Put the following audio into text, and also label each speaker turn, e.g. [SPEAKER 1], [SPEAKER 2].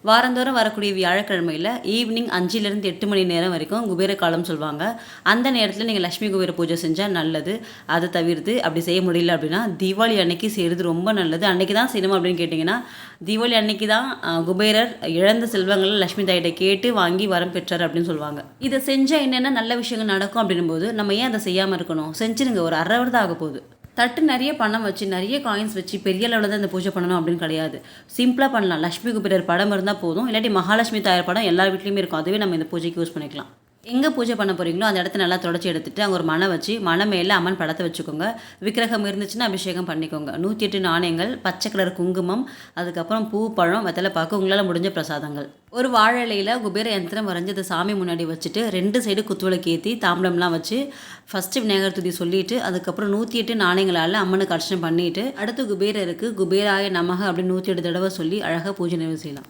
[SPEAKER 1] வாரந்தோறும் வரக்கூடிய வியாழக்கிழமையில் ஈவினிங் 5லேருந்து 8 மணி நேரம் வரைக்கும் குபேர காலம் சொல்லுவாங்க. அந்த நேரத்தில் நீங்கள் லட்சுமி குபேர பூஜை செஞ்சால் நல்லது. அதை தவிர்த்து அப்படி செய்ய முடியல அப்படின்னா தீபாவளி அன்னைக்கு செய்கிறது ரொம்ப நல்லது. அன்றைக்கி தான் செய்யணும் அப்படின்னு கேட்டிங்கன்னா தீபாவளி அன்னைக்கு தான் குபேரர் இழந்த செல்வங்களை லட்சுமி தாயிட்ட கேட்டு வாங்கி வரம் பெற்றார் அப்படின்னு சொல்லுவாங்க. இதை செஞ்சால் என்னென்ன நல்ல விஷயங்கள் நடக்கும் அப்படின்போது நம்ம ஏன் அதை செய்யாமல் இருக்கணும்? செஞ்சுருங்க. ஒரு அரை தான் ஆக போகுது. தட்டு நிறைய பணம் வச்சு நிறைய காயின்ஸ் வச்சு பெரிய அளவில் தான் இந்த பூஜை பண்ணணும் அப்படின்னு கிடையாது. சிம்பிளாக பண்ணலாம். லட்சுமி குபேரர் படம் இருந்தால் போதும். இல்லாட்டி மகாலட்சுமி தாயார் படம் எல்லா வீட்லேயுமே இருக்கும். அதுவே நம்ம இந்த பூஜைக்கு யூஸ் பண்ணிக்கலாம். எங்கே பூஜை பண்ண போகிறீங்களோ அந்த இடத்த நல்லா தொடச்சி எடுத்துகிட்டு அங்கே ஒரு மனை வச்சு மனை மேலே அம்மன் படத்தை வச்சுக்கோங்க. விக்கிரகம் இருந்துச்சுன்னா அபிஷேகம் பண்ணிக்கோங்க. 108 நாணயங்கள், பச்சை கலர் குங்குமம், அதுக்கப்புறம் பூ, பழம், வெத்தலை பாக்கு, உங்களால் முடிஞ்ச பிரசாதங்கள். ஒரு வாழை இலையில் குபேர யந்திரம் வரைஞ்சி அதை சாமி முன்னாடி வச்சுட்டு 2 சைடு குத்துவிளக்கு ஏற்றி தாம்பளம்லாம் வச்சு ஃபஸ்ட்டு விநாயகர் துதி சொல்லிவிட்டு அதுக்கப்புறம் 108 நாணயங்களால் அம்மனுக்கு அர்ச்சனை பண்ணிவிட்டு அடுத்து குபேரருக்கு குபேராய நமக அப்படின்னு 108 தடவை சொல்லி அழகாக பூஜை நிறைவு செய்யலாம்.